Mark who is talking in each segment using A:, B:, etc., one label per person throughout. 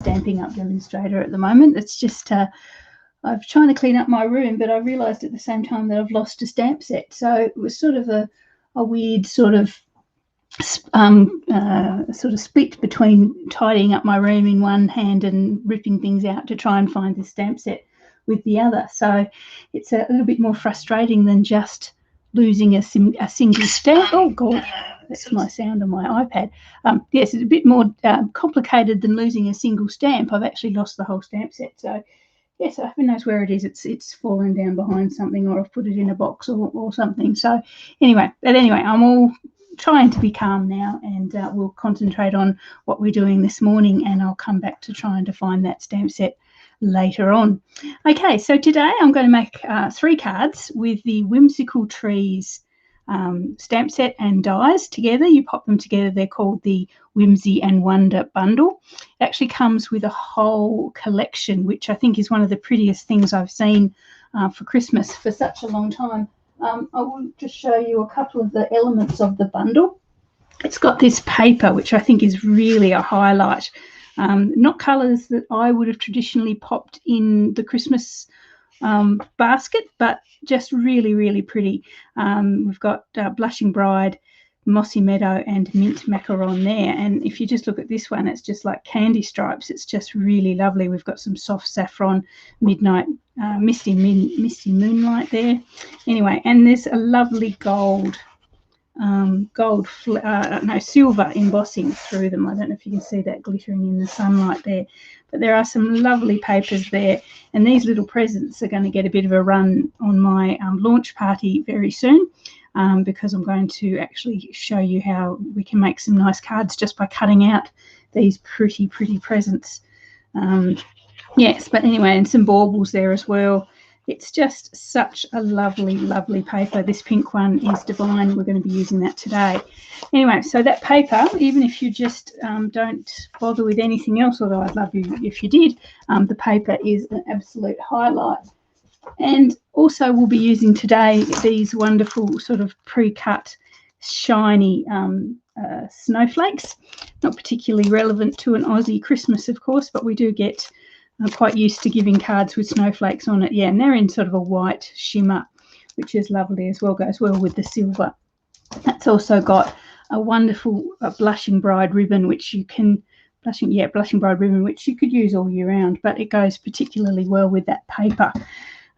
A: Stampin' Up demonstrator at the moment. It's just I'm trying to clean up my room, but I realised at the same time that I've lost a stamp set. So it was sort of a weird sort of split between tidying up my room in one hand and ripping things out to try and find this stamp set with the other. So it's a little bit more frustrating than just losing a single stamp. Oh God, that's my sound on my iPad. Yes, it's a bit more complicated than losing a single stamp. I've actually lost the whole stamp set. So yes, who knows where it is. It's fallen down behind something, or I've put it in a box or something. So anyway, I'm all trying to be calm now, and we'll concentrate on what we're doing this morning, and I'll come back to trying to find that stamp set later on. Okay, so today I'm going to make 3 cards with the Whimsical Trees stamp set and dies together. You pop them together. They're called the Whimsy and Wonder bundle. It actually comes with a whole collection, which I think is one of the prettiest things I've seen for Christmas for such a long time. I will just show you a couple of the elements of the bundle. It's got this paper, which I think is really a highlight. Not colours that I would have traditionally popped in the Christmas basket, but just really, really pretty. We've got Blushing Bride, Mossy Meadow and Mint Macaron there. And if you just look at this one, it's just like candy stripes. It's just really lovely. We've got some soft saffron, midnight, misty moonlight there. Anyway, and there's a lovely silver embossing through them. I don't know if you can see that glittering in the sunlight there, but there are some lovely papers there, and these little presents are going to get a bit of a run on my launch party very soon, because I'm going to actually show you how we can make some nice cards just by cutting out these pretty presents. Yes, but anyway, and some baubles there as well. It's just such a lovely paper. This pink one is divine. We're going to be using that today. Anyway, so that paper, even if you just don't bother with anything else, although I'd love you if you did, the paper is an absolute highlight. And also we'll be using today these wonderful sort of pre-cut, shiny snowflakes. Not particularly relevant to an Aussie Christmas, of course, but we do get I'm quite used to giving cards with snowflakes on it. Yeah, and they're in sort of a white shimmer, which is lovely as well, goes well with the silver. That's also got a wonderful Blushing Bride ribbon, which you can, Blushing Bride ribbon, which you could use all year round, but it goes particularly well with that paper.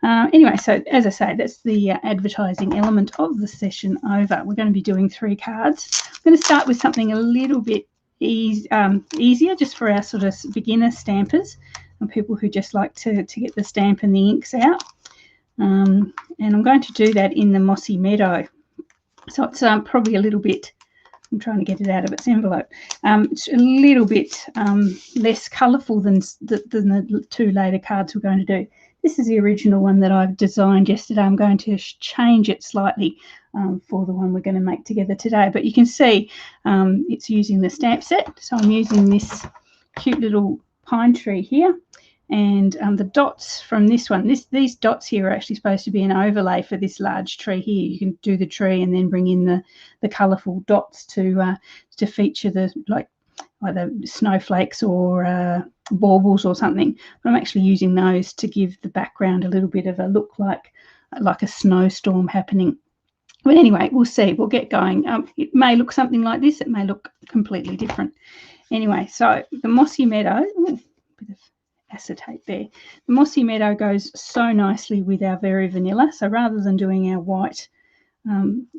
A: Anyway, so as I say, that's the advertising element of the session over. We're going to be doing 3 cards. I'm going to start with something a little bit easier, just for our sort of beginner stampers and people who just like to get the stamp and the inks out. And I'm going to do that in the Mossy Meadow. So it's probably a little bit, I'm trying to get it out of its envelope. It's a little bit less colourful than the 2 later cards we're going to do. This is the original one that I've designed yesterday. I'm going to change it slightly for the one we're going to make together today. But you can see it's using the stamp set. So I'm using this cute little pine tree here. And the dots from this one, these dots here are actually supposed to be an overlay for this large tree here. You can do the tree and then bring in the colourful dots to feature the either snowflakes or baubles or something. But I'm actually using those to give the background a little bit of a look like a snowstorm happening. But anyway, we'll see. We'll get going. It may look something like this. It may look completely different. Anyway, so the Mossy Meadow, bit of acetate there. The Mossy Meadow goes so nicely with our Very Vanilla. So rather than doing our white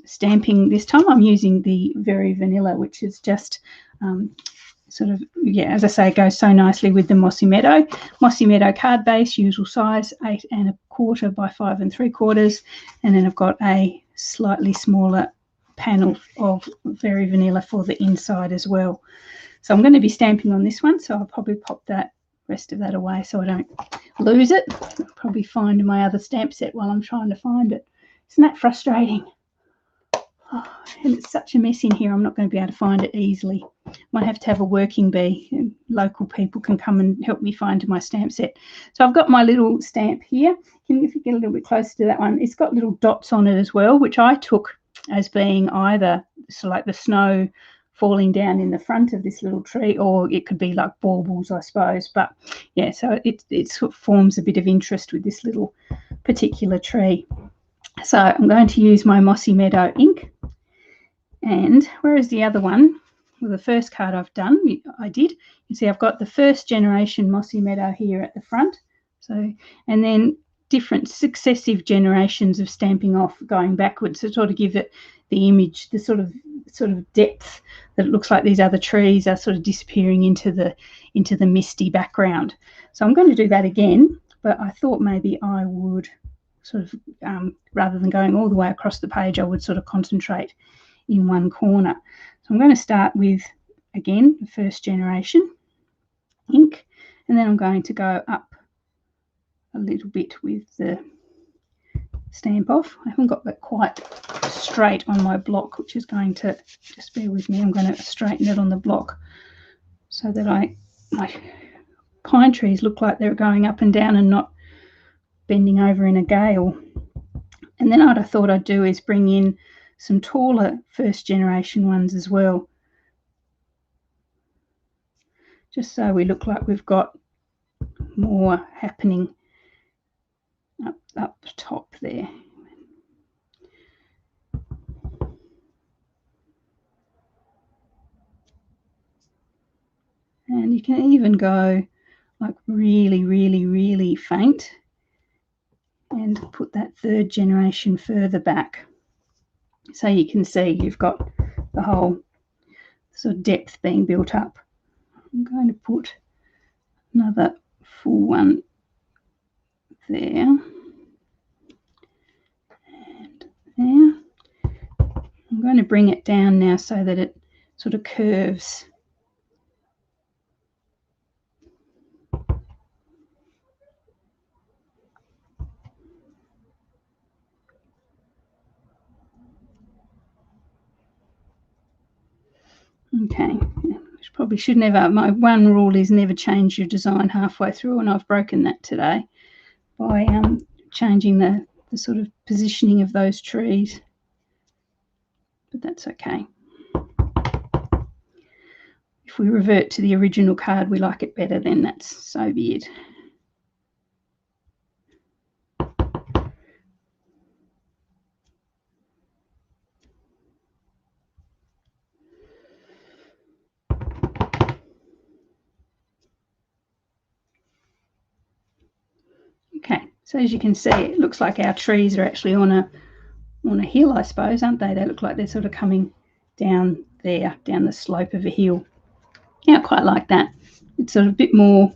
A: stamping this time, I'm using the Very Vanilla, which is just as I say, it goes so nicely with the Mossy Meadow. Mossy Meadow card base, usual size, 8 1/4 by 5 3/4, and then I've got a slightly smaller panel of Very Vanilla for the inside as well. So I'm going to be stamping on this one, so I'll probably pop that rest of that away so I don't lose it. I'll probably find my other stamp set while I'm trying to find it. Isn't that frustrating? Oh, and it's such a mess in here, I'm not going to be able to find it easily. Might have to have a working bee, and local people can come and help me find my stamp set. So I've got my little stamp here. If you get a little bit closer to that one, it's got little dots on it as well, which I took as being either like the snow falling down in the front of this little tree, or it could be like baubles, I suppose. But yeah, so it sort of forms a bit of interest with this little particular tree. So I'm going to use my Mossy Meadow ink, and whereas the other one, well, the first card I did, you see I've got the first generation Mossy Meadow here at the front. So, and then different successive generations of Stamping Off going backwards to sort of give it the image, the sort of depth that it looks like these other trees are sort of disappearing into the misty background. So I'm going to do that again, but I thought maybe I would sort of, rather than going all the way across the page, I would sort of concentrate in one corner. So I'm going to start with, again, the first generation ink, and then I'm going to go up a little bit with the Stamp Off. I haven't got that quite straight on my block, which is going to, just bear with me, I'm going to straighten it on the block so that my pine trees look like they're going up and down and not bending over in a gale. And then what I thought I'd do is bring in some taller first generation ones as well, just so we look like we've got more happening up top there. And you can even go like really, really, really faint and put that third generation further back. So you can see you've got the whole sort of depth being built up. I'm going to put another full one there and there. I'm going to bring it down now so that it sort of curves. Okay, probably should never, my one rule is never change your design halfway through, and I've broken that today by changing the sort of positioning of those trees, but that's okay. If we revert to the original card, we like it better, then that's so be it. Okay, so as you can see, it looks like our trees are actually on a hill, I suppose, aren't they? They look like they're sort of coming down there, down the slope of a hill. Yeah, I quite like that. It's sort of a bit more,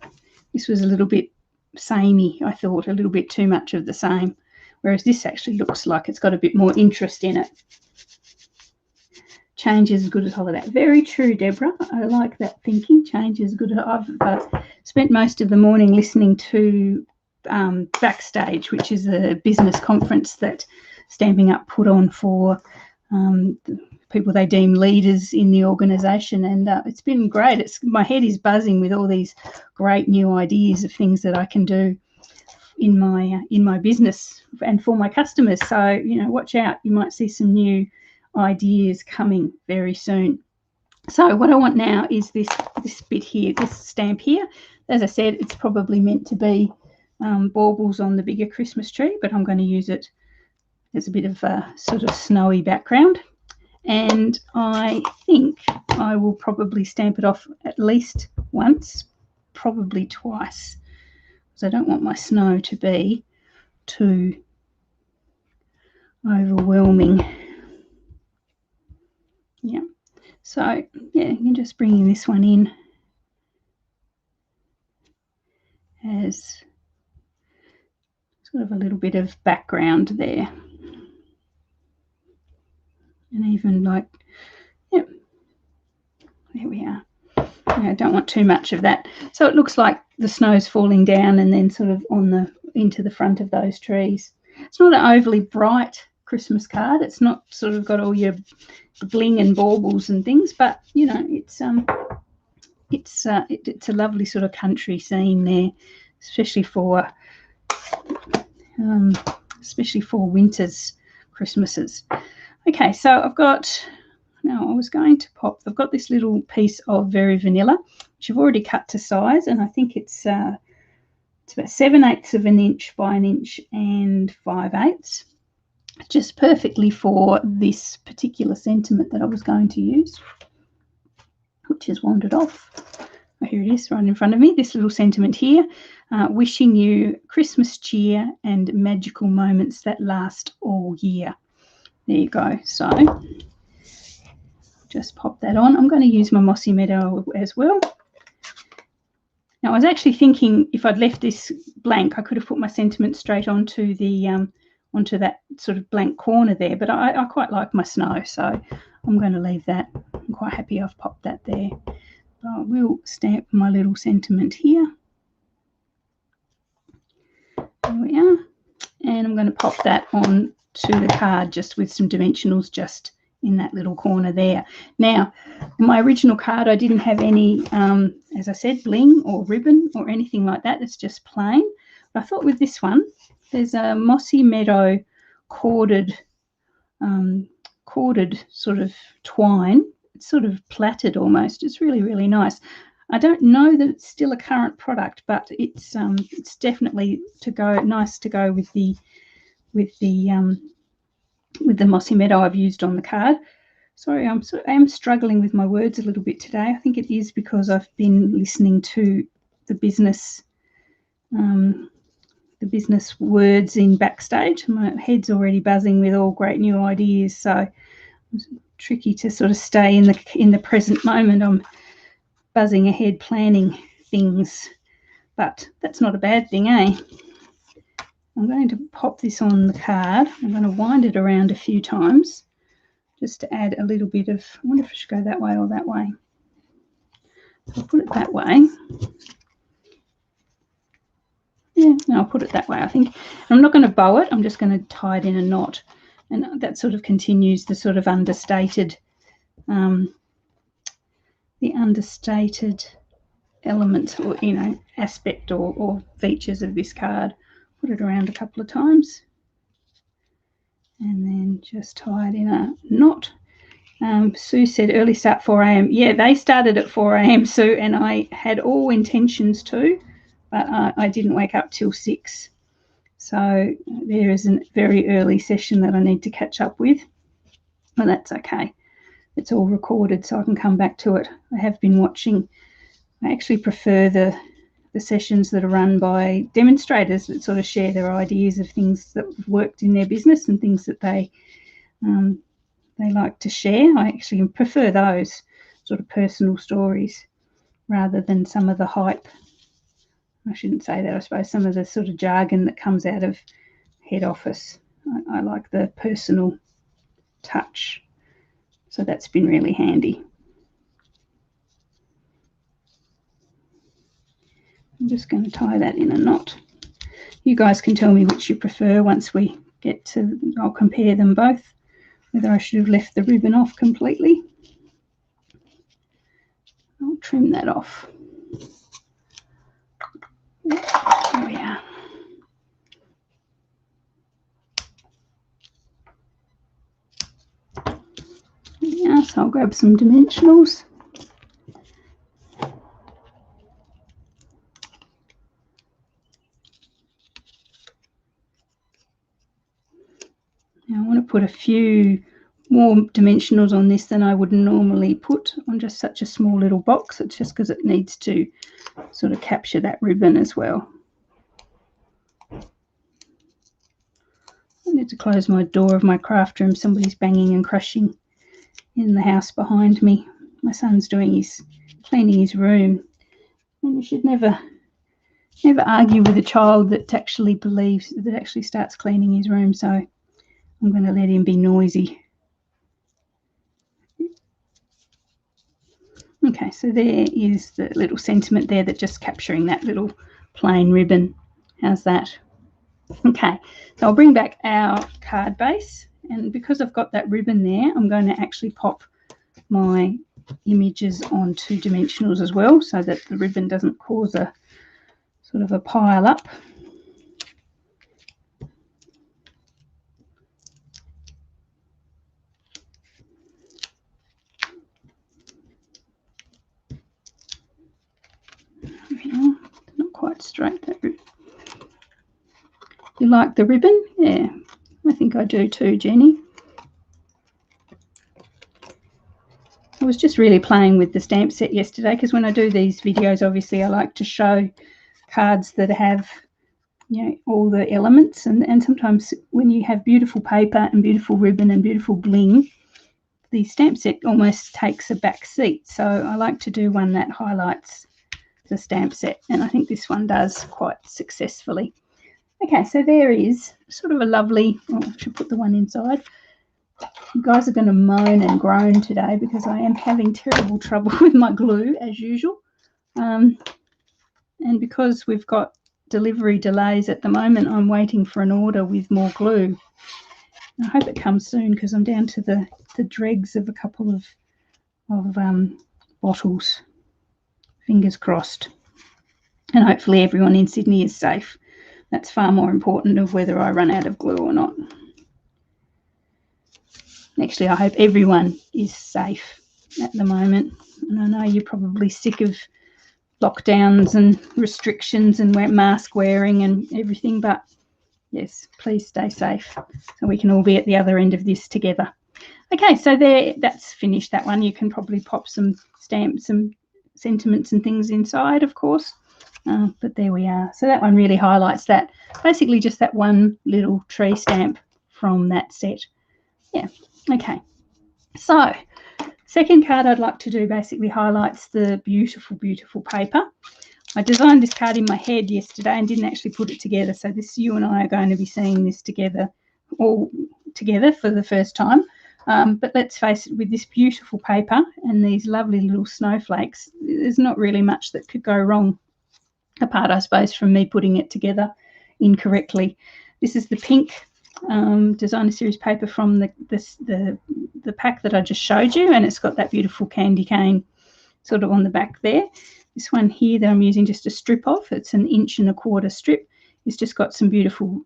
A: this was a little bit samey, I thought, a little bit too much of the same, whereas this actually looks like it's got a bit more interest in it. Change is as good as holiday. Very true, Deborah. I like that thinking. Change is good. I've spent most of the morning listening to Backstage, which is a business conference that Stampin' Up put on for the people they deem leaders in the organisation, and it's been great. My head is buzzing with all these great new ideas of things that I can do in my business and for my customers. So, you know, watch out. You might see some new ideas coming very soon. So what I want now is this bit here, this stamp here. As I said, it's probably meant to be baubles on the bigger Christmas tree, but I'm going to use it as a bit of a sort of snowy background. And I think I will probably stamp it off at least once, probably twice, because I don't want my snow to be too overwhelming. Yeah, so yeah, you're just bringing this one in as sort of a little bit of background there. And even like, yep, there we are. I don't want too much of that. So it looks like the snow's falling down and then sort of into the front of those trees. It's not an overly bright Christmas card. It's not sort of got all your bling and baubles and things, but you know, it's a lovely sort of country scene there, especially for winters, Christmases. Okay, so I've got Now I was going to pop, I've got this little piece of Very Vanilla, which I've already cut to size, and I think it's about 7/8 of an inch by an inch and 5/8, just perfectly for this particular sentiment that I was going to use, which has wandered off. Oh, here it is right in front of me, this little sentiment here. Wishing you Christmas cheer and magical moments that last all year. There you go. So just pop that on. I'm going to use my Mossy Meadow as well. Now I was actually thinking if I'd left this blank, I could have put my sentiment straight onto the onto that sort of blank corner there, but I quite like my snow, so I'm going to leave that. I'm quite happy I've popped that there. So I will stamp my little sentiment here. There we are. And I'm going to pop that on to the card just with some dimensionals just in that little corner there. Now, in my original card, I didn't have any, as I said, bling or ribbon or anything like that. It's just plain. But I thought with this one, there's a Mossy Meadow corded sort of twine. It's sort of plaited almost. It's really, really nice. I don't know that it's still a current product, but it's definitely nice to go with the Mossy Meadow I've used on the card. Sorry, I am struggling with my words a little bit today. I think it is because I've been listening to the business words in backstage. My head's already buzzing with all great new ideas, so it's tricky to sort of stay in the present moment. I'm buzzing ahead planning things, but that's not a bad thing, eh? I'm going to pop this on the card. I'm going to wind it around a few times just to add a little bit of, I wonder if I should go that way or that way. So I'll put it that way. Yeah, no, I'll put it that way, I think. I'm not going to bow it. I'm just going to tie it in a knot. And that sort of continues the sort of understated element or, aspect or features of this card. Put it around a couple of times and then just tie it in a knot. Sue said early start 4 a.m. Yeah, they started at 4 a.m. Sue, and I had all intentions to, but I didn't wake up till 6. So there is a very early session that I need to catch up with, but that's okay. It's all recorded, so I can come back to it. I have been watching. I actually prefer the sessions that are run by demonstrators that sort of share their ideas of things that have worked in their business and things that they like to share. I actually prefer those sort of personal stories rather than some of the hype. I shouldn't say that, I suppose, some of the sort of jargon that comes out of head office. I like the personal touch. So that's been really handy. I'm just going to tie that in a knot. You guys can tell me which you prefer once we get to, I'll compare them both, whether I should have left the ribbon off completely. I'll trim that off. There we are. Yeah, so I'll grab some dimensionals. Now I want to put a few more dimensionals on this than I would normally put on just such a small little box. It's just because it needs to sort of capture that ribbon as well. I need to close my door of my craft room. Somebody's banging and crushing in the house behind me. My son's cleaning his room. And you should never argue with a child that actually starts cleaning his room. So I'm going to let him be noisy. Okay, so there is the little sentiment there that just capturing that little plain ribbon. How's that? Okay, so I'll bring back our card base, and because I've got that ribbon there, I'm going to actually pop my images onto dimensionals as well so that the ribbon doesn't cause a sort of a pile up. quite straight, that ribbon. You like the ribbon? Yeah, I think I do too, Jenny. I was just really playing with the stamp set yesterday, because when I do these videos, obviously I like to show cards that have, you know, all the elements, and sometimes when you have beautiful paper and beautiful ribbon and beautiful bling, the stamp set almost takes a back seat. So I like to do one that highlights the stamp set, and I think this one does quite successfully. Okay, so there is sort of a lovely, oh, I should put the one inside. You guys are going to moan and groan today because I am having terrible trouble with my glue as usual, and because we've got delivery delays at the moment, I'm waiting for an order with more glue. I hope it comes soon, because I'm down to the dregs of a couple of bottles. Fingers crossed. And hopefully everyone in Sydney is safe. That's far more important of whether I run out of glue or not. Actually, I hope everyone is safe at the moment. And I know you're probably sick of lockdowns and restrictions and mask wearing and everything, but yes, please stay safe so we can all be at the other end of this together. Okay, so that's finished, that one. You can probably pop some stamps, some sentiments and things inside, of course, but there we are. So that one really highlights that, basically just that one little tree stamp from that set. Yeah, okay. So second card I'd like to do basically highlights the beautiful, beautiful paper. I designed this card in my head yesterday and didn't actually put it together. So you and I are going to be seeing this together, all together for the first time. But let's face it, with this beautiful paper and these lovely little snowflakes, there's not really much that could go wrong, apart, I suppose, from me putting it together incorrectly. This is the pink designer series paper from the pack that I just showed you, and it's got that beautiful candy cane sort of on the back there. This one here that I'm using just a strip of, it's an 1¼ inch strip. It's just got some beautiful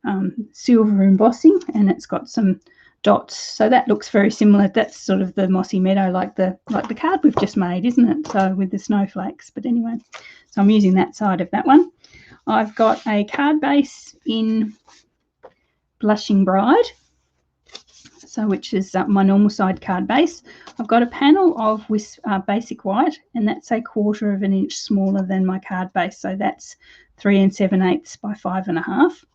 A: silver embossing, and it's got some dots. So that looks very similar. That's sort of the Mossy Meadow, like the card we've just made, isn't it? So with the snowflakes. But anyway, so I'm using that side of that one. I've got a card base in Blushing Bride, so which is my normal side card base. I've got a panel of basic white, and that's 1/4 inch smaller than my card base, so that's 3 7/8 by 5½.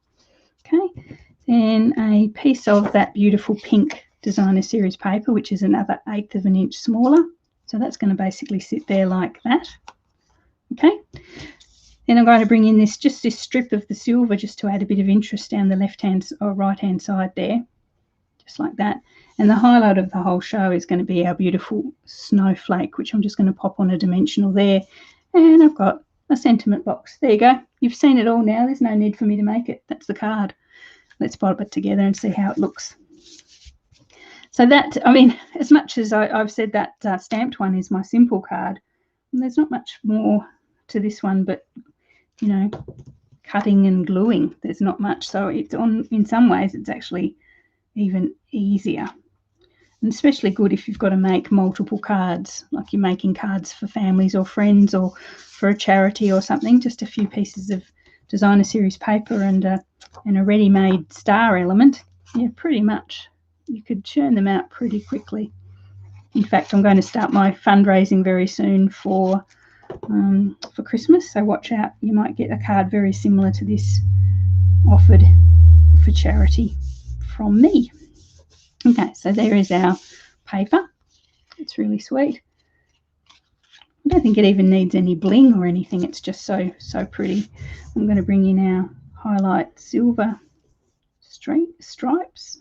A: Okay, then a piece of that beautiful pink designer series paper, which is another 1/8 inch smaller, so that's going to basically sit there like that. Okay, then I'm going to bring in this strip of the silver just to add a bit of interest down the left-hand or right-hand side there, just like that. And the highlight of the whole show is going to be our beautiful snowflake, which I'm just going to pop on a dimensional there. And I've got a sentiment box. There you go. You've seen it all now. There's no need for me to make it. That's the card. Let's pop it together and see how it looks. So that, I mean, as much as I've said that stamped one is my simple card, there's not much more to this one, but, you know, cutting and gluing. There's not much. So it's in some ways, it's actually even easier, and especially good if you've got to make multiple cards, like you're making cards for families or friends or for a charity or something. Just a few pieces of designer series paper and a ready-made star element. Yeah, pretty much you could churn them out pretty quickly. In fact, I'm going to start my fundraising very soon for Christmas, so watch out. You might get a card very similar to this offered for charity from me. Okay, so there is our paper. It's really sweet. I don't think it even needs any bling or anything. It's just so pretty. I'm going to bring in our highlight silver stripes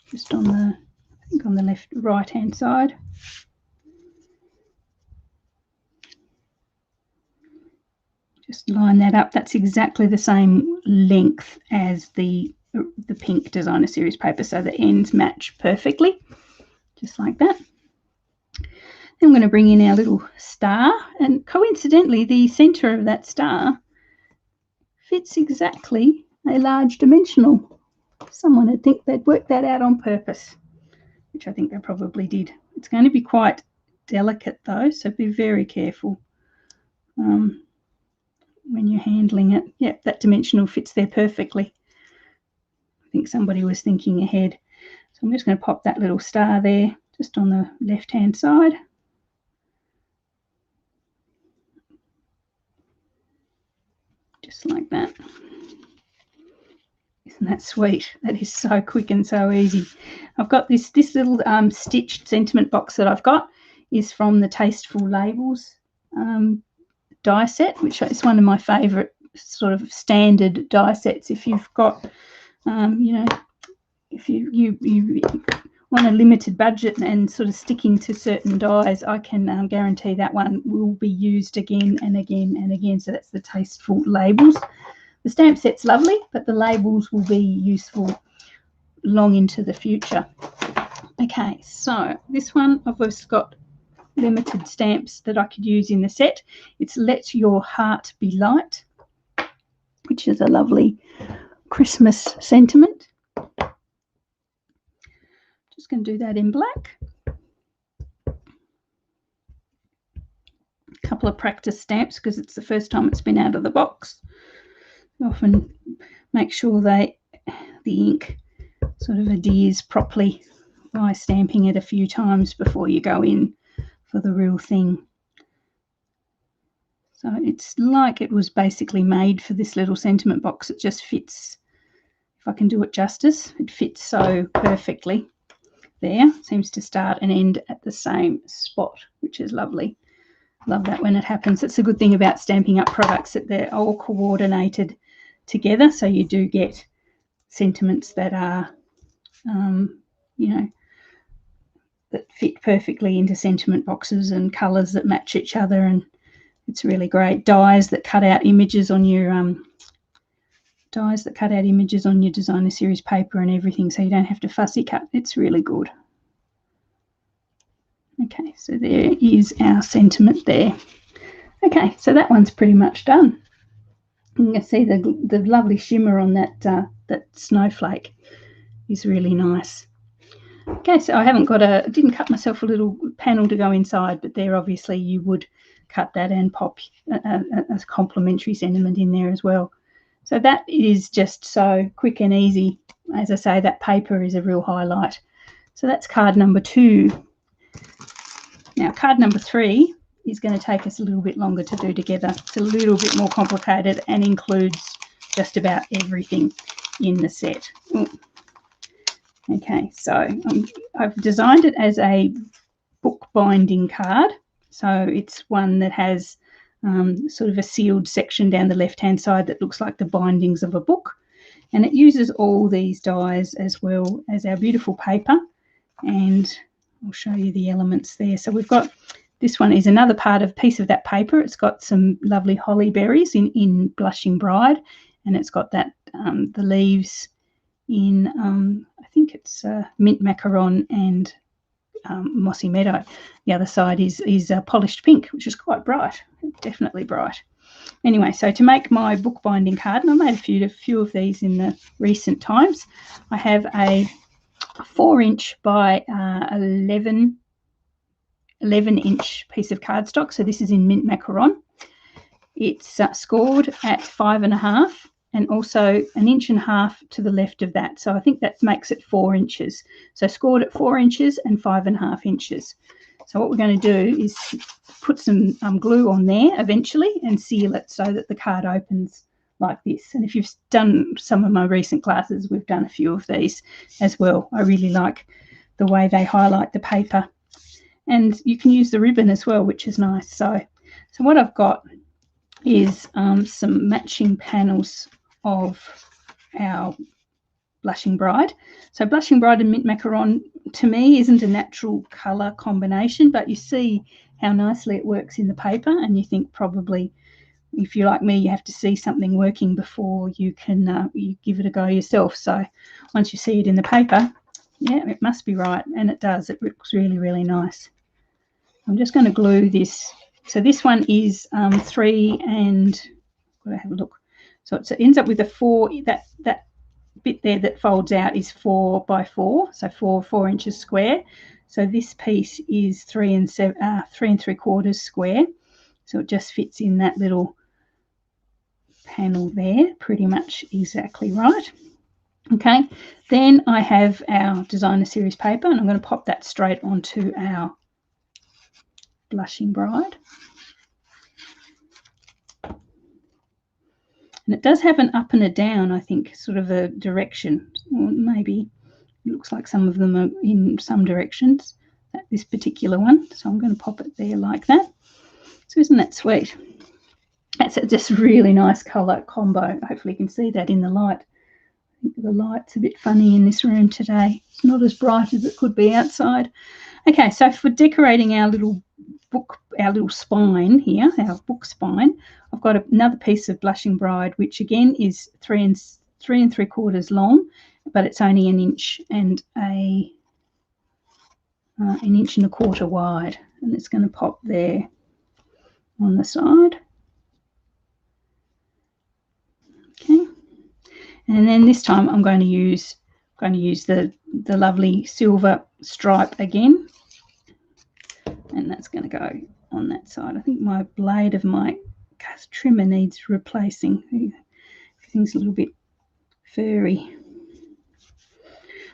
A: just on the, I think on the right hand side. Just line that up. That's exactly the same length as the pink designer series paper, so the ends match perfectly, just like that. Then I'm going to bring in our little star, and coincidentally the center of that star fits exactly a large dimensional. Someone would think they'd worked that out on purpose, which I think they probably did. It's going to be quite delicate though, so be very careful. when you're handling it. Yep, that dimensional fits there perfectly. I think somebody was thinking ahead. So I'm just going to pop that little star there, just on the left-hand side. Just like that. Isn't that sweet? That is so quick and so easy. I've got this little stitched sentiment box that I've got is from the Tasteful Labels die set, which is one of my favourite sort of standard die sets. If you've got, you know, if you want a limited budget and sort of sticking to certain dies, I can guarantee that one will be used again and again and again. So that's the Tasteful Labels. The stamp set's lovely, but the labels will be useful long into the future. Okay, so this one I've also got limited stamps that I could use in the set. It's Let Your Heart Be Light, which is a lovely Christmas sentiment. Just going to do that in black. A couple of practice stamps because it's the first time it's been out of the box. Often make sure the ink sort of adheres properly by stamping it a few times before you go in for the real thing. So it's like it was basically made for this little sentiment box. It just fits, if I can do it justice, it fits so perfectly there. Seems to start and end at the same spot, which is lovely. Love that when it happens. It's a good thing about Stampin' Up products, that they're all coordinated together, so you do get sentiments that are you know, that fit perfectly into sentiment boxes and colours that match each other, and it's really great. Dies that cut out images on your designer series paper and everything, so you don't have to fussy cut. It's really good. Okay, so there is our sentiment there. Okay, so that one's pretty much done. You can see the lovely shimmer on that snowflake is really nice. Okay, so I didn't cut myself a little panel to go inside, but there obviously you would cut that and pop a complimentary sentiment in there as well. So that is just so quick and easy. As I say, that paper is a real highlight. So that's card number 2. Now card number 3 is going to take us a little bit longer to do together. It's a little bit more complicated and includes just about everything in the set. Ooh. Okay, so I've designed it as a book binding card. So it's one that has sort of a sealed section down the left-hand side that looks like the bindings of a book. And it uses all these dies as well as our beautiful paper. And I'll show you the elements there. So we've got, this one is another piece of that paper. It's got some lovely holly berries in Blushing Bride, and it's got that the leaves in I think it's mint macaron and Mossy Meadow. The other side is polished pink, which is quite bright, definitely bright. Anyway, so to make my bookbinding card, and I made a few of these in the recent times, I have a 4-inch by 11-inch piece of cardstock. So this is in mint macaron. It's scored at 5.5 and also 1.5 inches to the left of that. So I think that makes it 4 inches. So scored at 4 inches and 5.5 inches. So what we're going to do is put some glue on there eventually and seal it so that the card opens like this. And if you've done some of my recent classes, we've done a few of these as well. I really like the way they highlight the paper. And you can use the ribbon as well, which is nice. So what I've got is some matching panels of our Blushing Bride. So Blushing Bride and mint macaron to me isn't a natural colour combination, but you see how nicely it works in the paper, and you think probably, if you're like me, you have to see something working before you can you give it a go yourself. So once you see it in the paper, yeah, it must be right, and it does. It looks really, really nice. I'm just going to glue this. So this one is 3 and got to have a look. So it ends up with a 4. That bit there that folds out is 4 by 4, so 4 inches square. So this piece is 3 3/4 square. So it just fits in that little panel there, pretty much exactly right. Okay, then I have our designer series paper, and I'm going to pop that straight onto our blushing bride. And it does have an up and a down, I think, sort of a direction. Or maybe it looks like some of them are in some directions, this particular one. So I'm going to pop it there like that. So isn't that sweet? That's just really nice colour combo. Hopefully you can see that in the light. I think the light's a bit funny in this room today. It's not as bright as it could be outside. Okay, so for decorating our little book, our little spine here, our book spine, I've got another piece of blushing bride, which again is 3 3/4 long, but it's only 1 inch and an 1.25 wide, and it's going to pop there on the side. Okay, and then this time I'm going to use the lovely silver stripe again, and that's going to go on that side. I think my blade of my trimmer needs replacing. Everything's a little bit furry.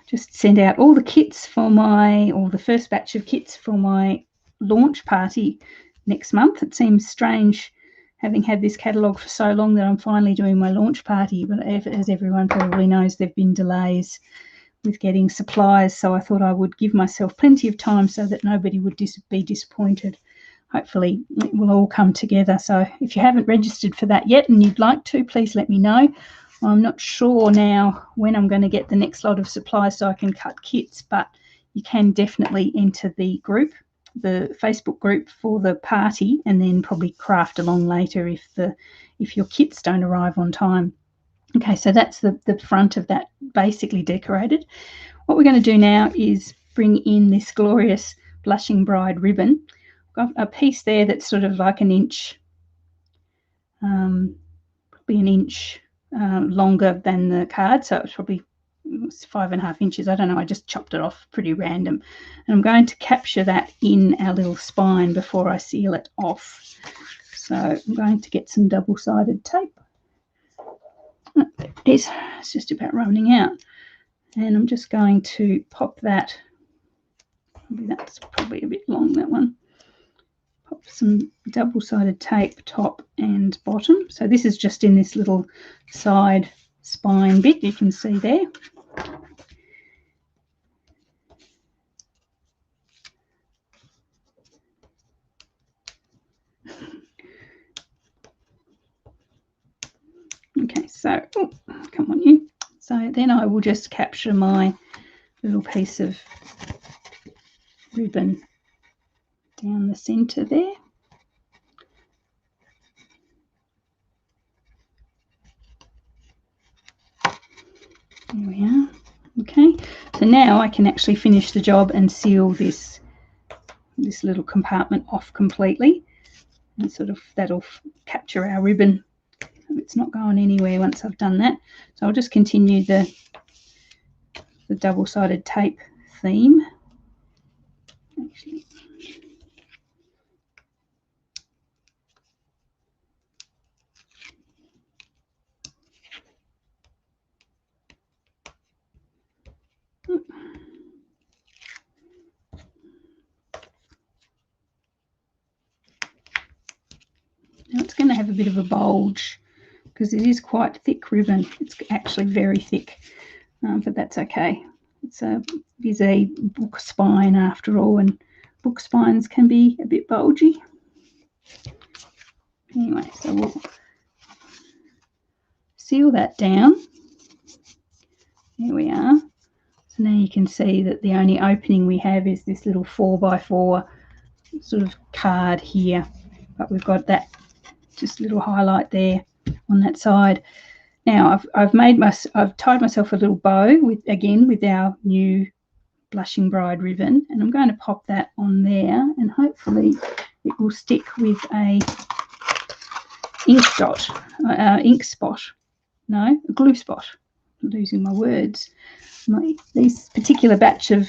A: Just sent out all the kits for the first batch of kits for my launch party next month. It seems strange having had this catalogue for so long that I'm finally doing my launch party, but as everyone probably knows, there have been delays with getting supplies, so I thought I would give myself plenty of time so that nobody would be disappointed. Hopefully it will all come together. So if you haven't registered for that yet and you'd like to, please let me know. I'm not sure now when I'm going to get the next lot of supplies so I can cut kits, but you can definitely enter the group, the Facebook group for the party, and then probably craft along later if your kits don't arrive on time. Okay, so that's the front of that basically decorated. What we're going to do now is bring in this glorious blushing bride ribbon. I've got a piece there that's sort of like 1 inch, probably 1 inch longer than the card, so it's probably 5.5 inches. I don't know, I just chopped it off pretty random. And I'm going to capture that in our little spine before I seal it off. So I'm going to get some double-sided tape. Oh, there it is. It's just about running out. And I'm just going to pop that. That's probably a bit long, that one. Pop some double-sided tape top and bottom. So this is just in this little side spine bit you can see there. Okay, so come on you. So then I will just capture my little piece of ribbon down the centre there. There we are. Okay, so now I can actually finish the job and seal this little compartment off completely, and sort of that'll capture our ribbon. It's not going anywhere once I've done that. So I'll just continue the double-sided tape theme. Actually, now it's going to have a bit of a bulge because it is quite thick ribbon. It's actually very thick, but that's okay. It is a book spine after all, and book spines can be a bit bulgy. Anyway, so we'll seal that down. There we are. So now you can see that the only opening we have is this little 4x4 sort of card here, but we've got that just little highlight there on that side. Now I've tied myself a little bow with our new blushing bride ribbon, and I'm going to pop that on there, and hopefully it will stick with a glue spot. I'm losing my words. This particular batch of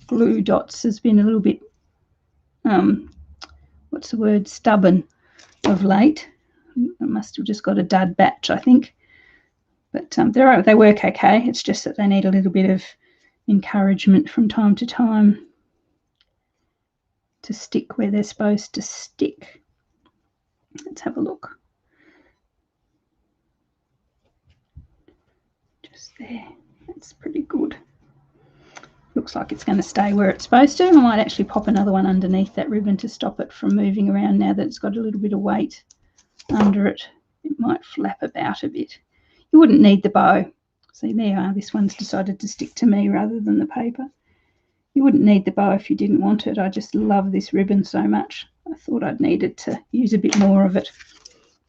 A: glue dots has been a little bit stubborn of late. I must have just got a dud batch, I think. But they work okay. It's just that they need a little bit of encouragement from time to time to stick where they're supposed to stick. Let's have a look. Just there. That's pretty good. Looks like it's going to stay where it's supposed to. I might actually pop another one underneath that ribbon to stop it from moving around now that it's got a little bit of weight under it. It might flap about a bit. You wouldn't need the bow. See, there you are. This one's decided to stick to me rather than the paper. You wouldn't need the bow if you didn't want it. I just love this ribbon so much. I thought I'd needed to use a bit more of it.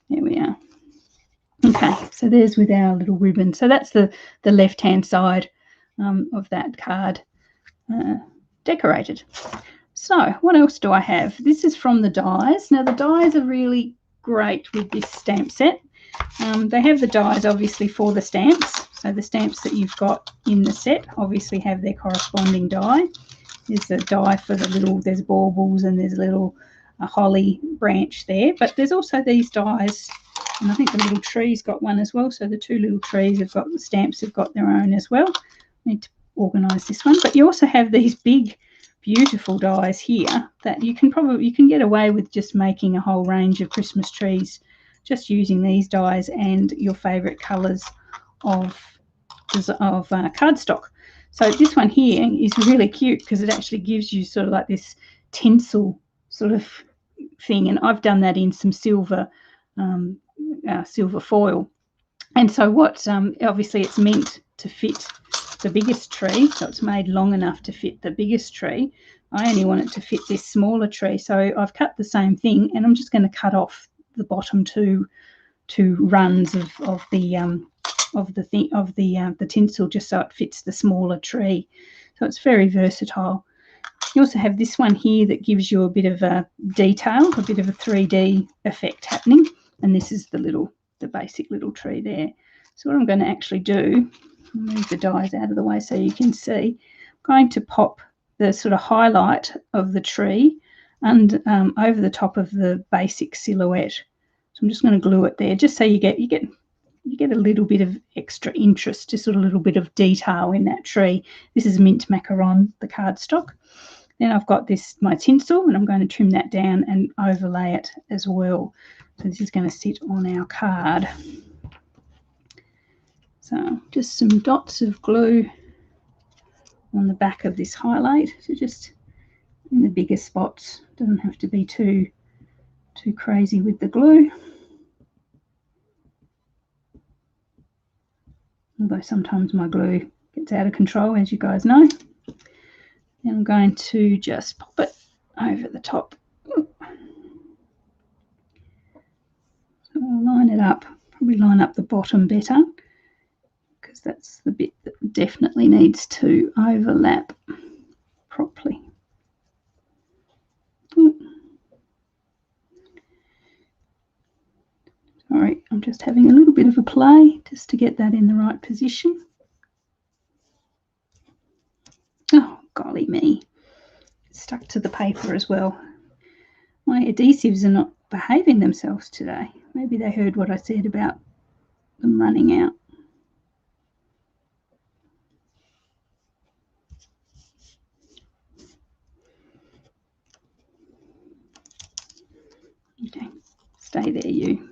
A: There we are. Okay, so there's with our little ribbon. So that's the left-hand side of that card decorated. So what else do I have? This is from the dies. Now the dies are really great with this stamp set. They have the dies obviously for the stamps. So the stamps that you've got in the set obviously have their corresponding die. There's a die for the little, there's baubles and there's a little holly branch there. But there's also these dies, and I think the little tree's got one as well. So the two little trees have got, the stamps have got their own as well. I need to organise this one. But you also have these big, beautiful dies here that you can get away with just making a whole range of Christmas trees just using these dies and your favourite colours of cardstock. So this one here is really cute because it actually gives you sort of like this tinsel sort of thing, and I've done that in some silver silver foil. And so what obviously it's meant to fit the biggest tree, so it's made long enough to fit the biggest tree. I only want it to fit this smaller tree, so I've cut the same thing, and I'm just going to cut off the bottom two runs of the tinsel just so it fits the smaller tree. So it's very versatile. You also have this one here that gives you a bit of a detail, a bit of a 3D effect happening, and this is the basic little tree there. So what I'm going to actually do, move the dies out of the way so you can see, I'm going to pop the sort of highlight of the tree and over the top of the basic silhouette. So I'm just going to glue it there just so you get a little bit of extra interest, just sort of a little bit of detail in that tree. This is mint macaron, the cardstock. Then I've got my tinsel, and I'm going to trim that down and overlay it as well. So this is going to sit on our card. So just some dots of glue on the back of this highlight, so just in the bigger spots. Doesn't have to be too crazy with the glue. Although sometimes my glue gets out of control, as you guys know. Then I'm going to just pop it over the top. So I'll line it up, probably line up the bottom better, because that's the bit that definitely needs to overlap properly. Sorry, I'm just having a little bit of a play just to get that in the right position. Oh, golly me. It's stuck to the paper as well. My adhesives are not behaving themselves today. Maybe they heard what I said about them running out. Okay, stay there, you.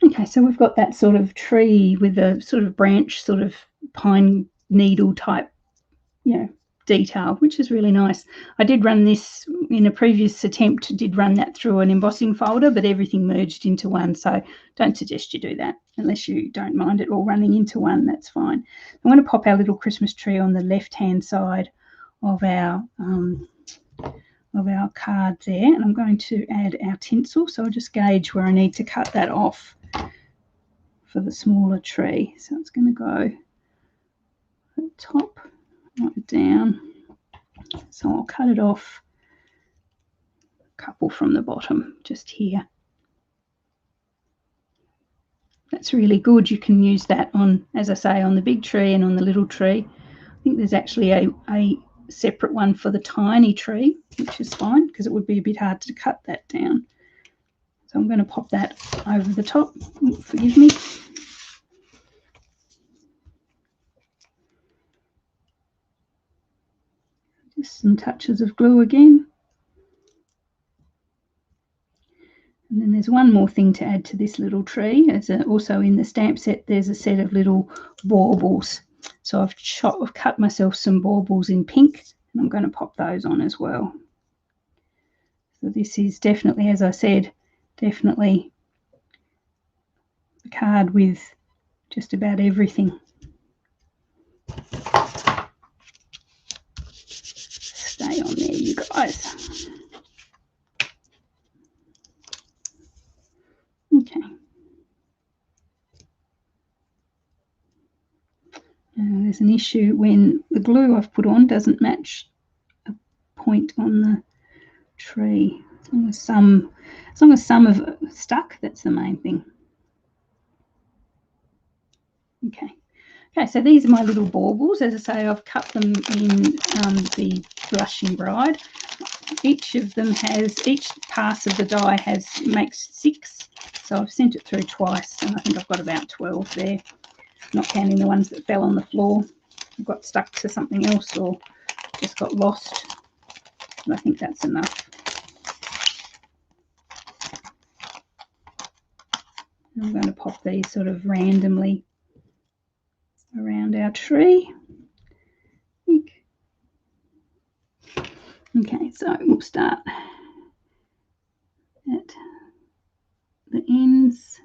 A: Okay, so we've got that sort of tree with a sort of branch, sort of pine needle type, detail, which is really nice. I did run this in a previous attempt, did run that through an embossing folder, but everything merged into one, so don't suggest you do that unless you don't mind it all running into one. That's fine. I'm going to pop our little Christmas tree on the left-hand side of our card there, and I'm going to add our tinsel, so I'll just gauge where I need to cut that off for the smaller tree. So it's going to go at the top, right down. So I'll cut it off a couple from the bottom just here. That's really good. You can use that on, as I say, on the big tree and on the little tree. I think there's actually a separate one for the tiny tree, which is fine because it would be a bit hard to cut that down. So I'm going to pop that over the top. Ooh, forgive me. Just some touches of glue again. And then there's one more thing to add to this little tree. Also in the stamp set, there's a set of little baubles. So I've cut myself some baubles in pink, and I'm going to pop those on as well. So this is definitely, as I said, definitely a card with just about everything. Stay on there, you guys. Okay. There's an issue when the glue I've put on doesn't match a point on the tree. As long as some of it stuck, that's the main thing. Okay. Okay, so these are my little baubles. As I say, I've cut them in the Blushing Bride. Each pass of the die makes 6. So I've sent it through twice, and I think I've got about 12 there, not counting the ones that fell on the floor, got stuck to something else or just got lost. But I think that's enough. I'm going to pop these sort of randomly around our tree. Okay, so we'll start at the ends,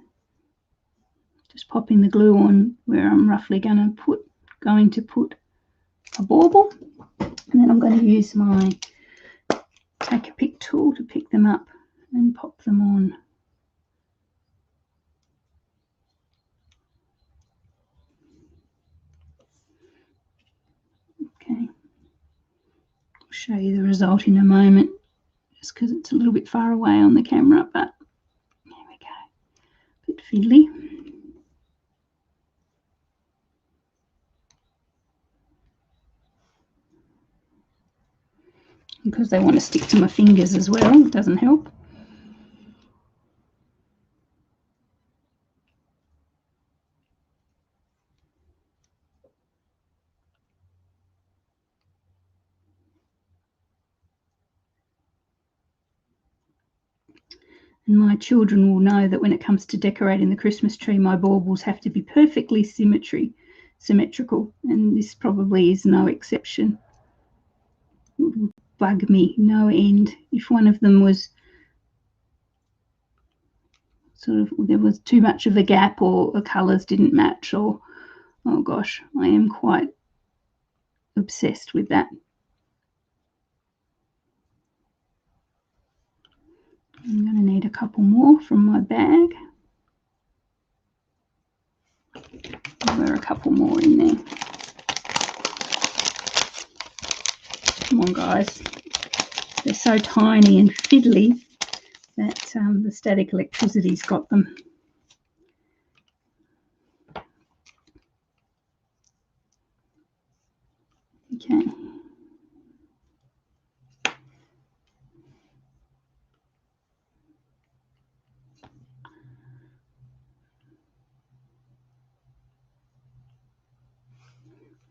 A: just popping the glue on where I'm roughly going to put a bauble, and then I'm going to use my take a pick tool to pick them up and pop them on. Okay, I'll show you the result in a moment, just because it's a little bit far away on the camera, but there we go, a bit fiddly. Because they want to stick to my fingers as well, it doesn't help. And my children will know that when it comes to decorating the Christmas tree, my baubles have to be perfectly symmetrical, and this probably is no exception. It would bug me no end if one of them was there was too much of a gap, or the colours didn't match, or oh gosh, I am quite obsessed with that. I'm going to need a couple more from my bag. There are a couple more in there. Come on, guys. They're so tiny and fiddly that the static electricity's got them. Okay.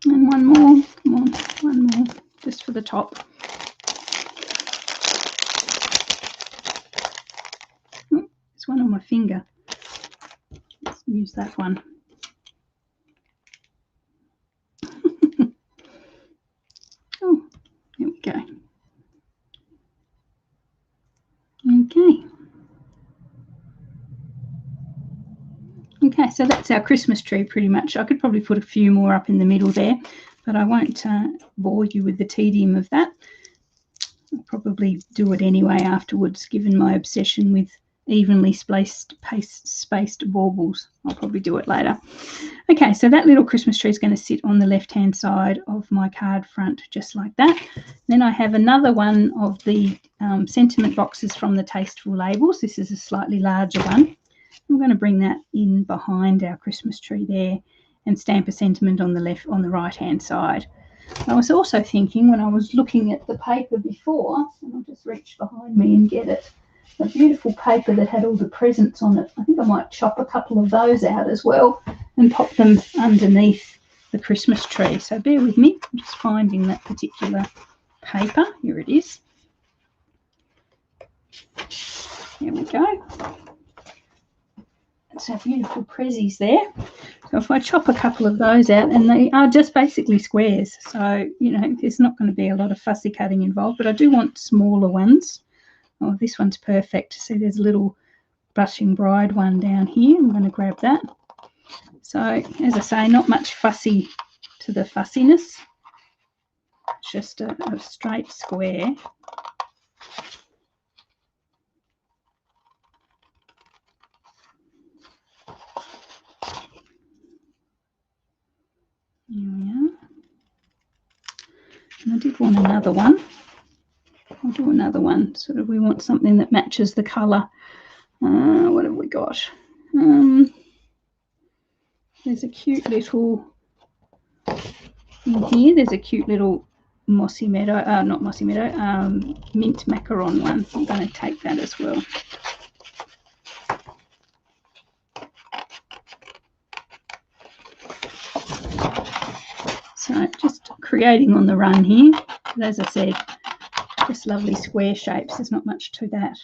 A: And one more, come on, one more, just for the top. Oh, there's one on my finger. Let's use that one. Oh, there we go. Okay. Okay, so that's our Christmas tree pretty much. I could probably put a few more up in the middle there, but I won't bore you with the tedium of that. I'll probably do it anyway afterwards, given my obsession with evenly spaced baubles. I'll probably do it later. Okay, so that little Christmas tree is going to sit on the left-hand side of my card front, just like that. Then I have another one of the sentiment boxes from the Tasteful Labels. This is a slightly larger one. I'm going to bring that in behind our Christmas tree there and stamp a sentiment on the right-hand side. I was also thinking, when I was looking at the paper before, and I'll just reach behind me and get it, a beautiful paper that had all the presents on it. I think I might chop a couple of those out as well and pop them underneath the Christmas tree. So bear with me, I'm just finding that particular paper. Here it is. There we go. That's our beautiful prezzies there. So if I chop a couple of those out, and they are just basically squares, so you know there's not going to be a lot of fussy cutting involved, but I do want smaller ones. Oh, this one's perfect. See, there's a little blushing bride one down here. I'm going to grab that. So as I say, not much fussy to the fussiness. It's just a straight square. Here we are. And I did want another one. I'll do another one. Sort of, we want something that matches the colour. What have we got? There's a cute little, in here, there's a cute little Mossy Meadow, not Mossy Meadow, mint macaron one. I'm going to take that as well. So just creating on the run here. But as I said, just lovely square shapes. There's not much to that.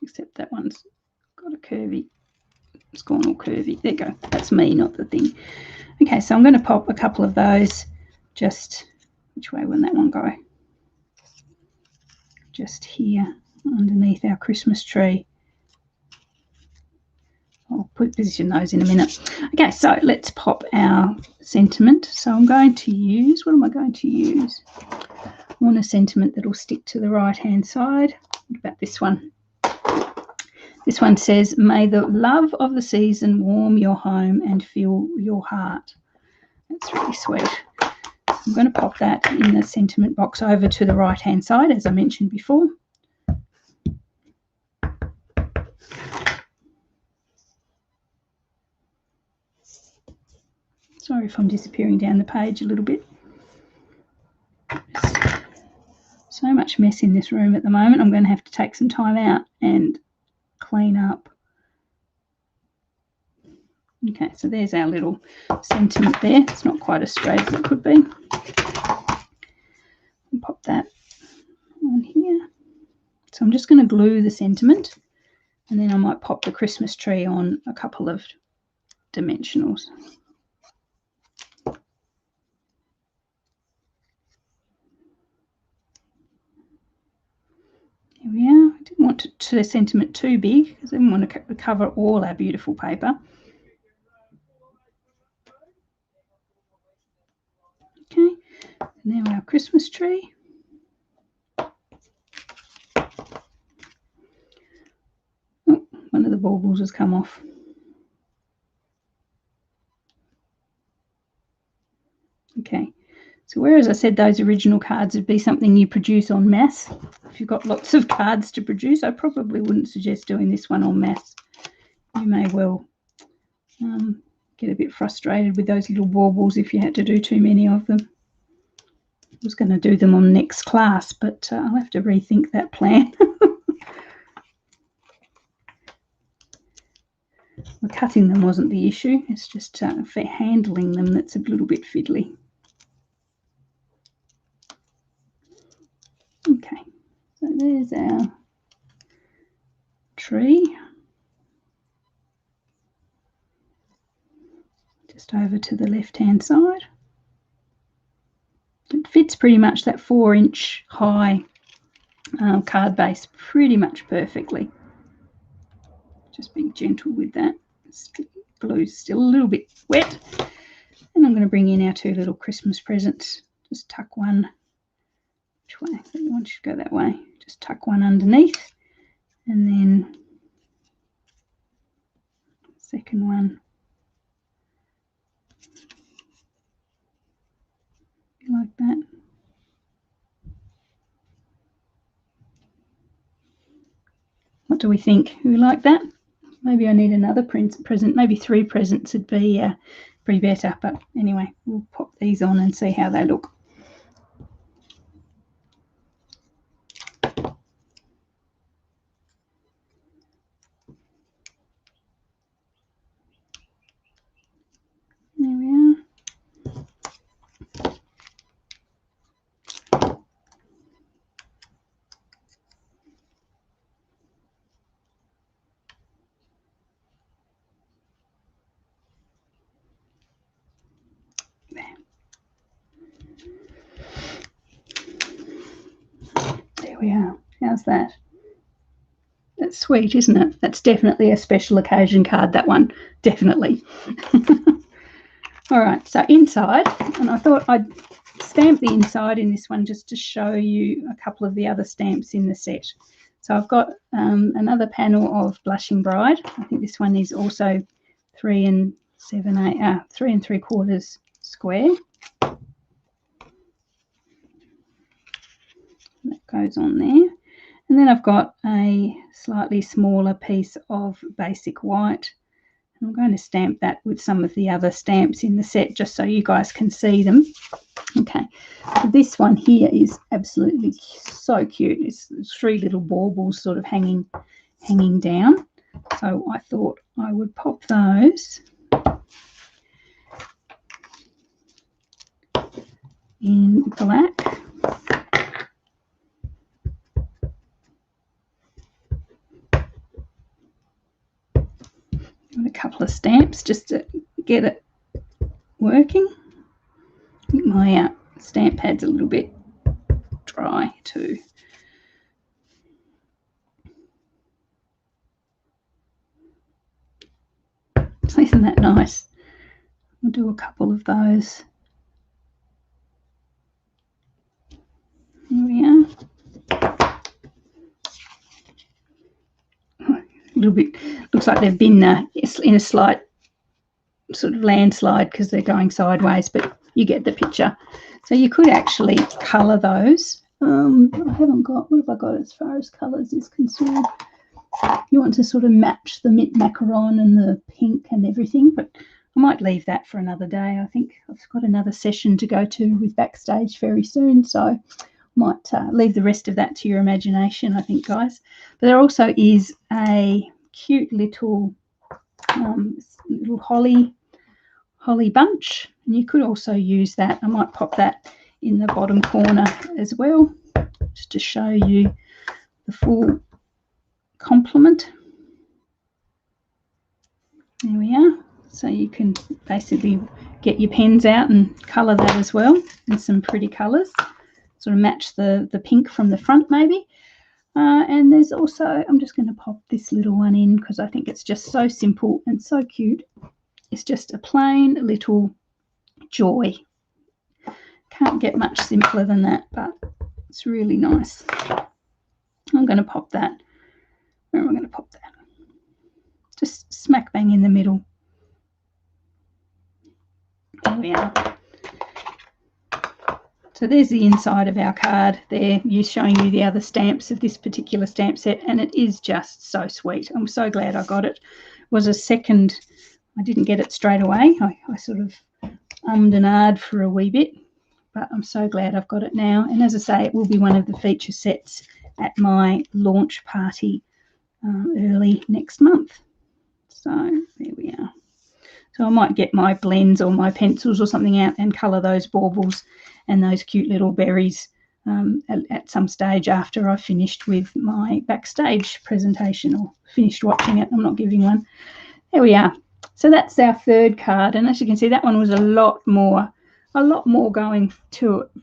A: Except that one's got a curvy. It's gone all curvy. There you go. That's me, not the thing. Okay, so I'm going to pop a couple of those. Just, which way will that one go? Just here underneath our Christmas tree. I'll position those in a minute. Okay, so let's pop our sentiment. So I'm going to use, what am I going to use? I want a sentiment that will stick to the right-hand side. What about this one? This one says, may the love of the season warm your home and fill your heart. That's really sweet. I'm going to pop that in the sentiment box over to the right-hand side, as I mentioned before. Sorry if I'm disappearing down the page a little bit. So much mess in this room at the moment. I'm going to have to take some time out and clean up. Okay, so there's our little sentiment there. It's not quite as straight as it could be. I'll pop that on here. So I'm just going to glue the sentiment, and then I might pop the Christmas tree on a couple of dimensionals. Here we are. I didn't want the sentiment too big because I didn't want to cover all our beautiful paper. Okay, now our Christmas tree. Oh, one of the baubles has come off. Okay, so whereas I said those original cards would be something you produce en masse, if you've got lots of cards to produce, I probably wouldn't suggest doing this one en masse. You may well get a bit frustrated with those little baubles if you had to do too many of them. I was going to do them on next class, but I'll have to rethink that plan. Well, cutting them wasn't the issue. It's just for handling them that's a little bit fiddly. Okay, so there's our tree. Just over to the left-hand side. It fits pretty much that 4-inch high card base pretty much perfectly. Just being gentle with that. Glue's still a little bit wet. And I'm going to bring in our two little Christmas presents. Just tuck one. Which way? One should go that way. Just tuck one underneath. And then second one. Like that. What do we think? We like that? Maybe I need another present. Maybe 3 presents would be better. But anyway, we'll pop these on and see how they look. we are. How's that? That's sweet, isn't it? That's definitely a special occasion card, that one. Definitely. All right, so inside, and I thought I'd stamp the inside in this one just to show you a couple of the other stamps in the set. So I've got another panel of Blushing Bride. I think this one is also 3 3¾ square. That goes on there. And then I've got a slightly smaller piece of basic white. I'm going to stamp that with some of the other stamps in the set just so you guys can see them. Okay, so this one here is absolutely so cute. It's 3 little baubles sort of hanging down. So I thought I would pop those in black. A couple of stamps just to get it working. I think my stamp pad's a little bit dry too. So isn't that nice? We'll do a couple of those. Here we are. A little bit, looks like they've been in a slight sort of landslide because they're going sideways, but you get the picture. So you could actually colour those. I haven't got, what have I got as far as colours is concerned? You want to sort of match the mint macaron and the pink and everything, but I might leave that for another day. I think I've got another session to go to with Backstage very soon, so might leave the rest of that to your imagination, I think, guys. But there also is a cute little holly bunch, and you could also use that. I might pop that in the bottom corner as well, just to show you the full complement. There we are. So you can basically get your pens out and colour that as well in some pretty colours. Sort of match the pink from the front maybe. And there's also, I'm just going to pop this little one in because I think it's just so simple and so cute. It's just a plain little joy. Can't get much simpler than that, but it's really nice. I'm going to pop that. Where am I going to pop that? Just smack bang in the middle. There we are. So there's the inside of our card there, showing you the other stamps of this particular stamp set, and it is just so sweet. I'm so glad I got it. It was a second, I didn't get it straight away. I sort of ummed and ahed for a wee bit, but I'm so glad I've got it now. And as I say, it will be one of the feature sets at my launch party early next month. So there we are. So I might get my blends or my pencils or something out and colour those baubles and those cute little berries at some stage after I've finished with my Backstage presentation or finished watching it. I'm not giving one. There we are. So that's our third card, and as you can see, that one was a lot more going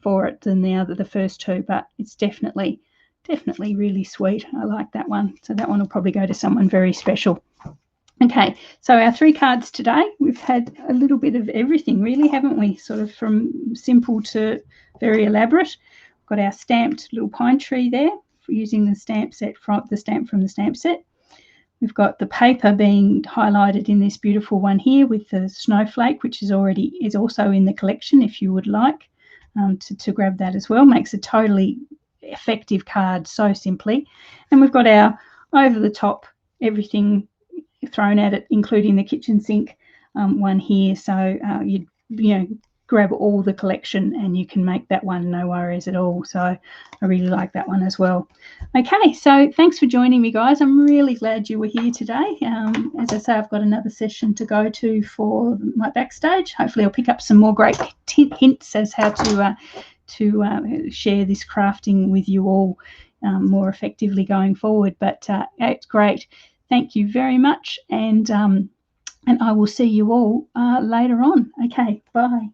A: for it than the first two, but it's definitely really sweet. I like that one. So that one will probably go to someone very special. Okay, so our 3 cards today, we've had a little bit of everything really, haven't we? Sort of from simple to very elaborate. We've got our stamped little pine tree there for using the stamp from the stamp set. We've got the paper being highlighted in this beautiful one here with the snowflake, which is also in the collection if you would like to grab that as well. Makes a totally effective card so simply. And we've got our over the top everything thrown at it, including the kitchen sink one here. So you grab all the collection and you can make that one no worries at all. So I really like that one as well. Okay, so thanks for joining me, guys. I'm really glad you were here today. As I say, I've got another session to go to for my Backstage. Hopefully I'll pick up some more great hints as how to share this crafting with you all more effectively going forward. But it's great. Thank you very much, and I will see you all later on. Okay, bye.